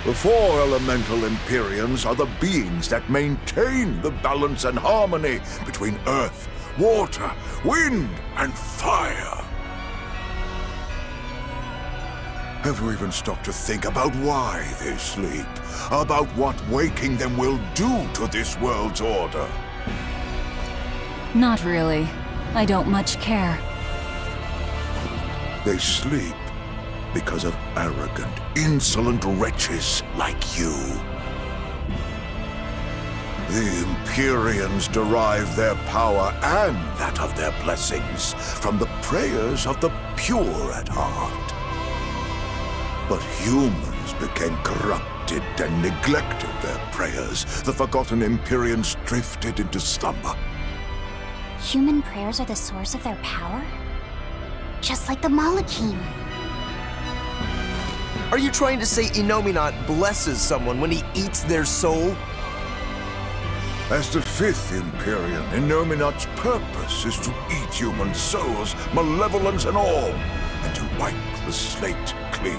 The four elemental Empyreans are the beings that maintain the balance and harmony between earth, water, wind, and fire. Have you even stopped to think about why they sleep? About what waking them will do to this world's order? Not really. I don't much care. They sleep because of arrogant, insolent wretches like you. The Empyreans derive their power and that of their blessings from the prayers of the pure at heart. But humans became corrupted and neglected their prayers. The forgotten Empyreans drifted into slumber. Human prayers are the source of their power? Just like the Malachim. Are you trying to say Innominat blesses someone when he eats their soul? As the fifth Empyrean, Innominat's purpose is to eat human souls, malevolence and all, and to wipe the slate clean.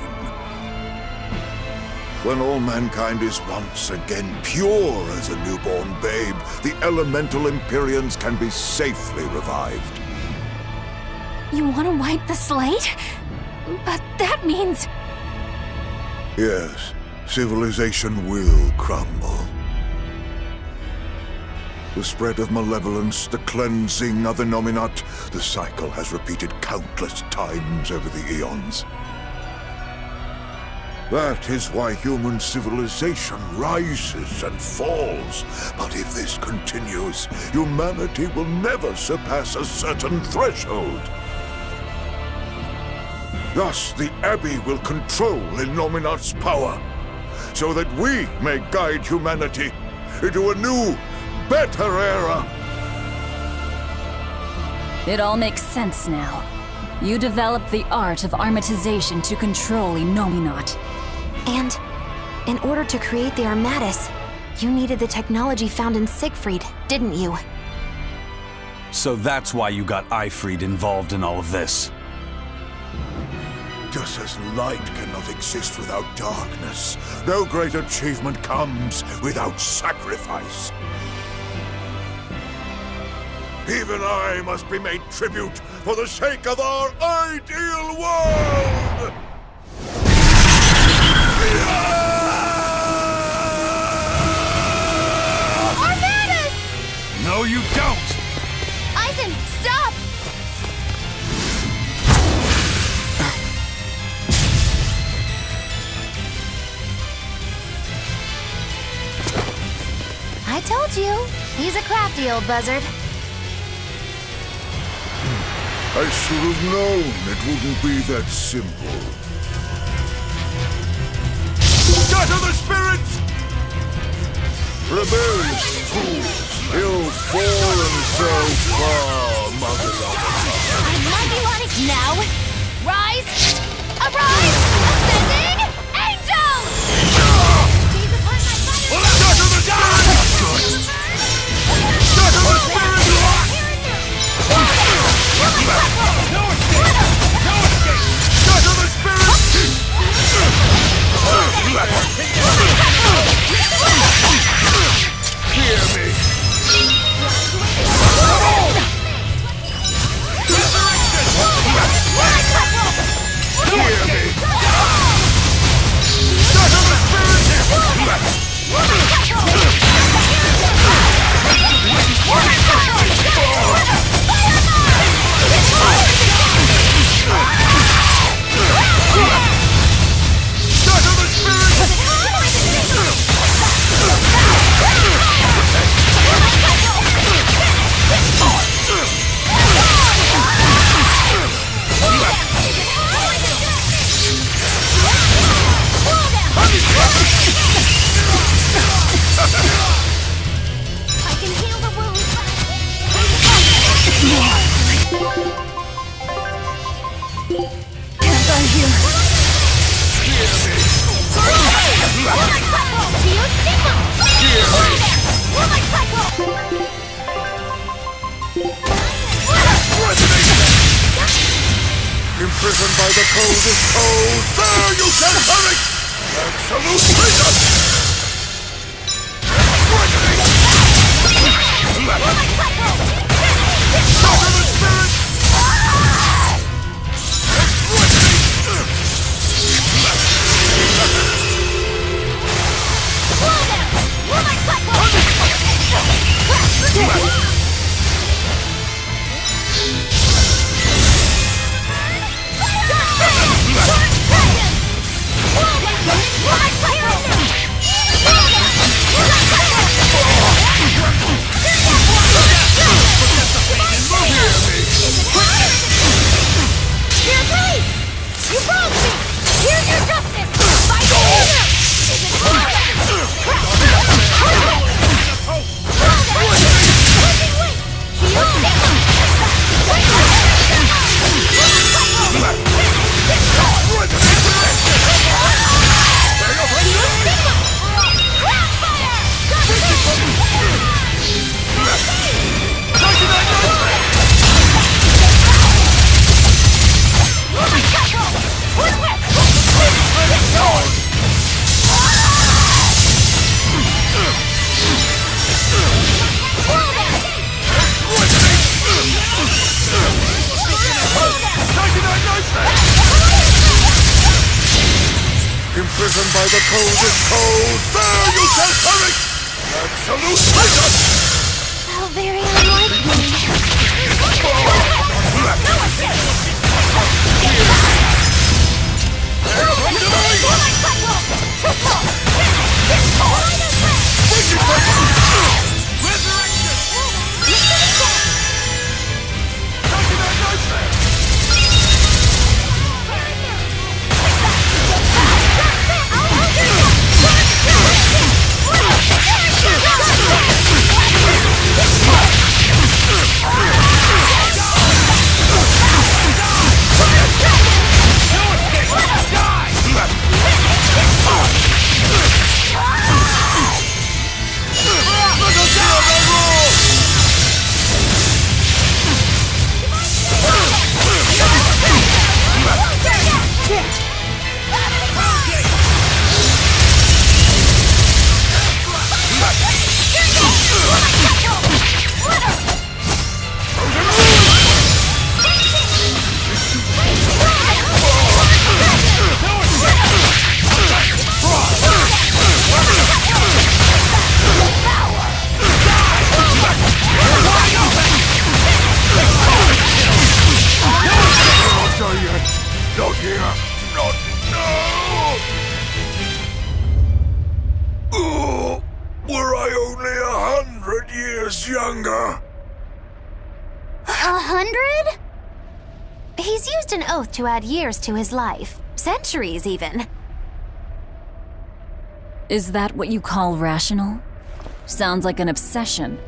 When all mankind is once again pure as a newborn babe, the elemental Empyreans can be safely revived. You want to wipe the slate? But that means... Yes, civilization will crumble. The spread of malevolence, the cleansing of Innominat, the cycle has repeated countless times over the eons. That is why human civilization rises and falls. But if this continues, humanity will never surpass a certain threshold. Thus, the Abbey will control Innominat's power, so that we may guide humanity into a new, better era. It all makes sense now. You developed the art of armatization to control Innominat. And in order to create the Armatis, you needed the technology found in Siegfried, didn't you? So that's why you got Ifried involved in all of this. Just as light cannot exist without darkness, no great achievement comes without sacrifice. Even I must be made tribute for the sake of our ideal world! Armatis! No, you don't! Eisen, stop! I told you, he's a crafty old buzzard. I should have known it wouldn't be that simple. Scatter the spirits! Rebellious fools, ill fallen so far, mother of I'm landing on it now! Rise! Arise! Ascending! Angels! Gaze upon my fire! Scatter the spirits! Scatter the spirits! Scatter the spirits! Hear me! Hear me! Scatter the I can heal the wounds! Can't I hear? Imprisoned by the coldest cold, there you shall perish! Absolute freedom! Imprisoned by the coldest cold, there you shall perish! Absolute freedom! How very unlike me. Not here! Not now! Oh, were I only 100 years younger? 100? He's used an oath to add years to his life. Centuries, even. Is that what you call rational? Sounds like an obsession.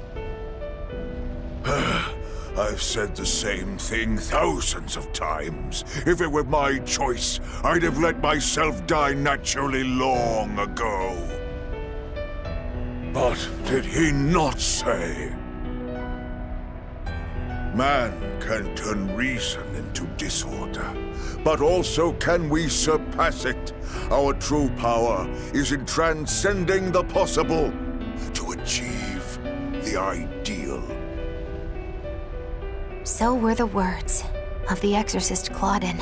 I've said the same thing thousands of times. If it were my choice, I'd have let myself die naturally long ago. But did he not say? Man can turn reason into disorder, but also can we surpass it. Our true power is in transcending the possible to achieve the ideal. So were the words of the exorcist Claudin.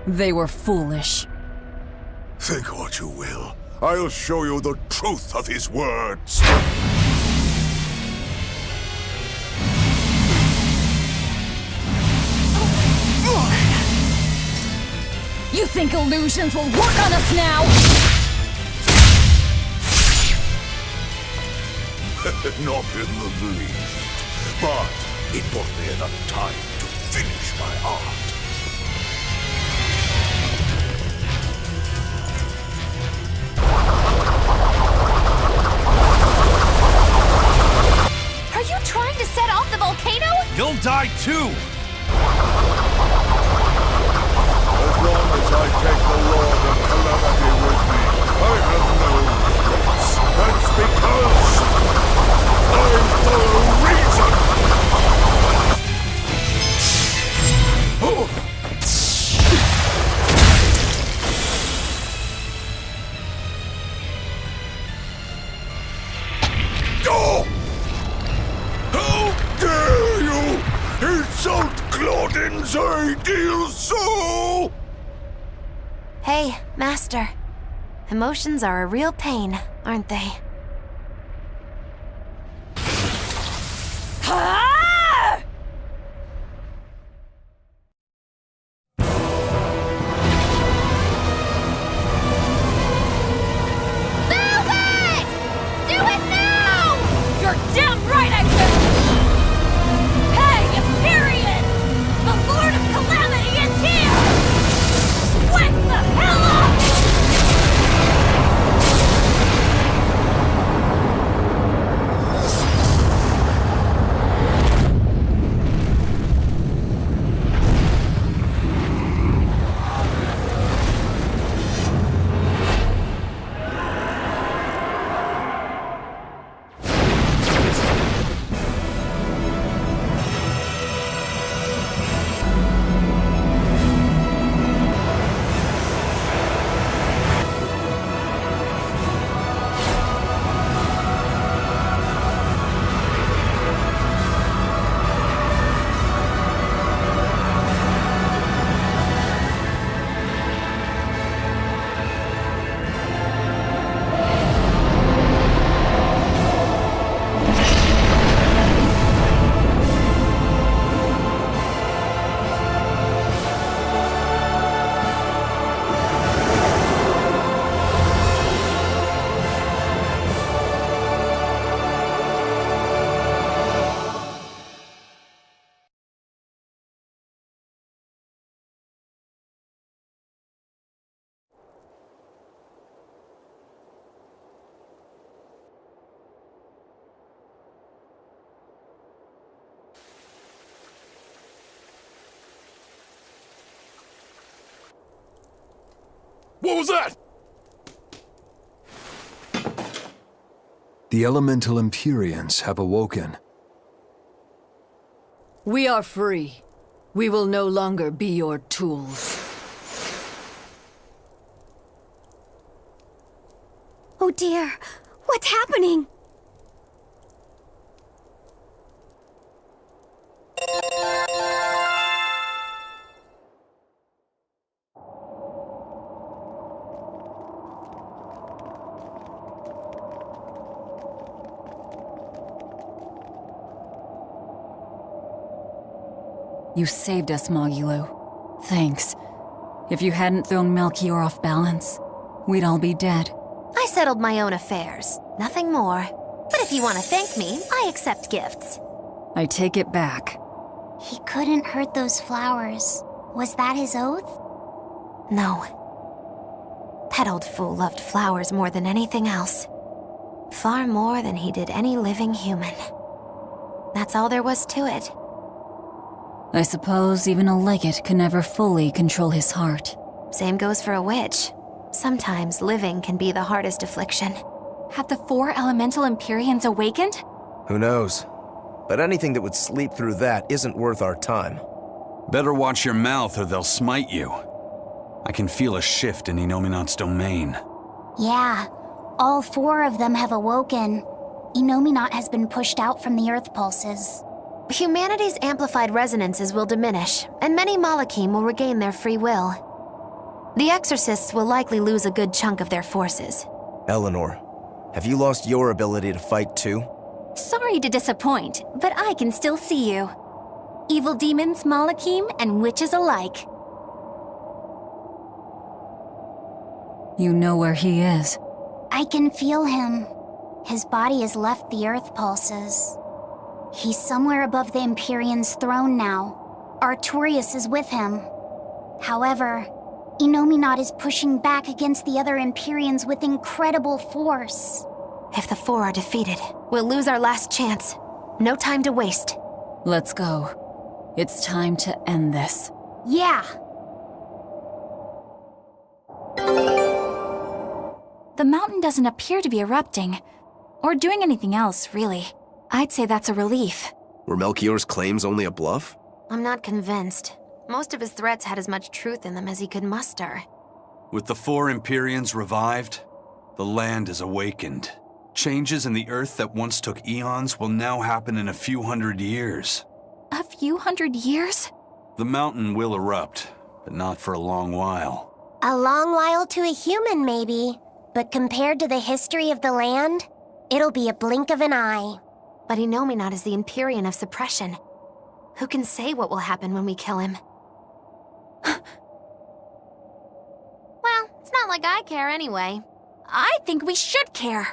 They were foolish. Think what you will. I'll show you the truth of his words. You think illusions will work on us now? Not in the least. But it bought me enough time to finish my art. Are you trying to set off the volcano? You'll die too! As long as I take the Lord of Calamity with me, I have no regrets. That's because I'm for a reason! insult Claudin's ideal soul! Hey, Master. Emotions are a real pain, aren't they? What was that? The elemental Empyreans have awoken. We are free. We will no longer be your tools. Oh dear, what's happening? You saved us, Mogulu. Thanks. If you hadn't thrown Melchior off balance, we'd all be dead. I settled my own affairs, nothing more. But if you want to thank me, I accept gifts. I take it back. He couldn't hurt those flowers. Was that his oath? No. That old fool loved flowers more than anything else. Far more than he did any living human. That's all there was to it. I suppose even a legate can never fully control his heart. Same goes for a witch. Sometimes living can be the hardest affliction. Have the 4 elemental Empyreans awakened? Who knows? But anything that would sleep through that isn't worth our time. Better watch your mouth or they'll smite you. I can feel a shift in Inominat's domain. Yeah, all 4 of them have awoken. Inominat has been pushed out from the Earth pulses. Humanity's amplified resonances will diminish, and many Malachim will regain their free will. The Exorcists will likely lose a good chunk of their forces. Eleanor, have you lost your ability to fight too? Sorry to disappoint, but I can still see you. Evil demons, Malachim, and witches alike. You know where he is. I can feel him. His body has left the Earth pulses. He's somewhere above the Empyrean's throne now. Artorias is with him. However, Inominat is pushing back against the other Empyreans with incredible force. If the 4 are defeated, we'll lose our last chance. No time to waste. Let's go. It's time to end this. Yeah! The mountain doesn't appear to be erupting, or doing anything else, really. I'd say that's a relief. Were Melchior's claims only a bluff? I'm not convinced. Most of his threats had as much truth in them as he could muster. With the 4 Empyreans revived, the land is awakened. Changes in the Earth that once took eons will now happen in a few hundred years. A few hundred years? The mountain will erupt, but not for a long while. A long while to a human, maybe. But compared to the history of the land, it'll be a blink of an eye. But Inominat is the Empyrean of suppression. Who can say what will happen when we kill him? Well, it's not like I care anyway. I think we should care.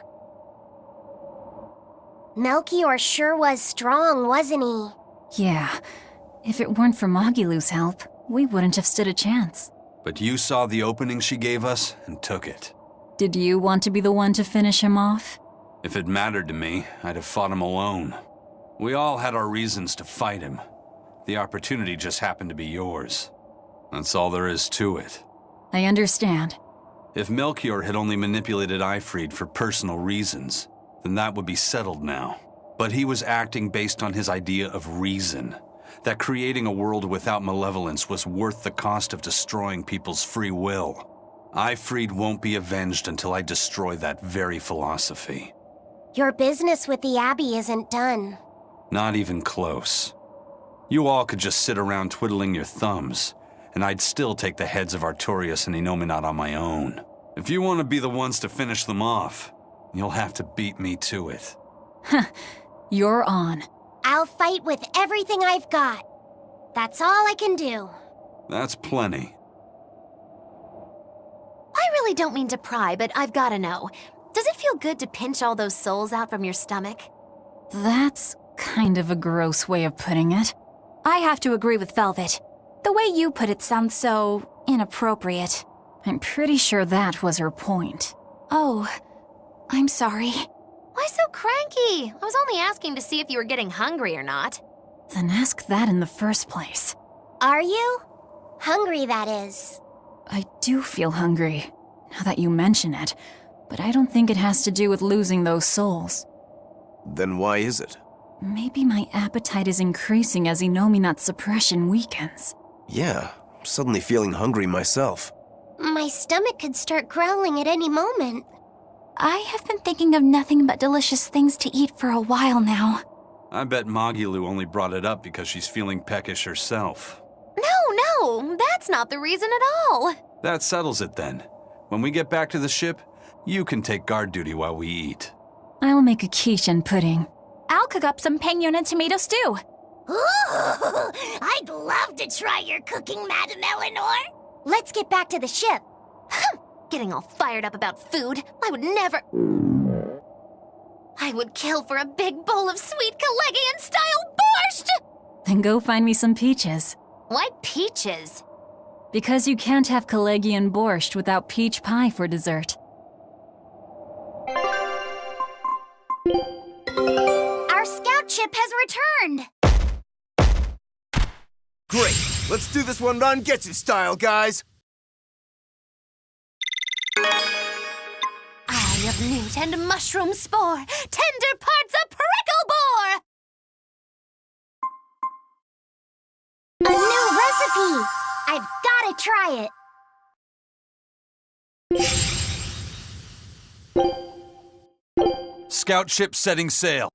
Melchior sure was strong, wasn't he? Yeah. If it weren't for Magilu's help, we wouldn't have stood a chance. But you saw the opening she gave us and took it. Did you want to be the one to finish him off? If it mattered to me, I'd have fought him alone. We all had our reasons to fight him. The opportunity just happened to be yours. That's all there is to it. I understand. If Melchior had only manipulated Ifrid for personal reasons, then that would be settled now. But he was acting based on his idea of reason. That creating a world without malevolence was worth the cost of destroying people's free will. Ifrid won't be avenged until I destroy that very philosophy. Your business with the Abbey isn't done. Not even close. You all could just sit around twiddling your thumbs, and I'd still take the heads of Artorias and Inominat on my own. If you want to be the ones to finish them off, you'll have to beat me to it. You're on. I'll fight with everything I've got. That's all I can do. That's plenty. I really don't mean to pry, but I've gotta know. Does it feel good to pinch all those souls out from your stomach? That's kind of a gross way of putting it. I have to agree with Velvet. The way you put it sounds so inappropriate. I'm pretty sure that was her point. Oh, I'm sorry. Why so cranky? I was only asking to see if you were getting hungry or not. Then ask that in the first place. Are you? Hungry, that is. I do feel hungry, now that you mention it, but I don't think it has to do with losing those souls. Then why is it? Maybe my appetite is increasing as Inominat's suppression weakens. Yeah, I'm suddenly feeling hungry myself. My stomach could start growling at any moment. I have been thinking of nothing but delicious things to eat for a while now. I bet Magilu only brought it up because she's feeling peckish herself. No, that's not the reason at all. That settles it then. When we get back to the ship, you can take guard duty while we eat. I'll make a quiche and pudding. I'll cook up some penguin and tomato stew. Ooh, I'd love to try your cooking, Madam Eleanor. Let's get back to the ship. Getting all fired up about food. I would never... I would kill for a big bowl of sweet Kalegian-style borscht! Then go find me some peaches. Why peaches? Because you can't have Kalegian borscht without peach pie for dessert. Our scout ship has returned! Great! Let's do this one on Getsu style, guys! Eye of newt and mushroom spore, tender parts of prickle boar! A new recipe! I've gotta try it! Scout ship setting sail.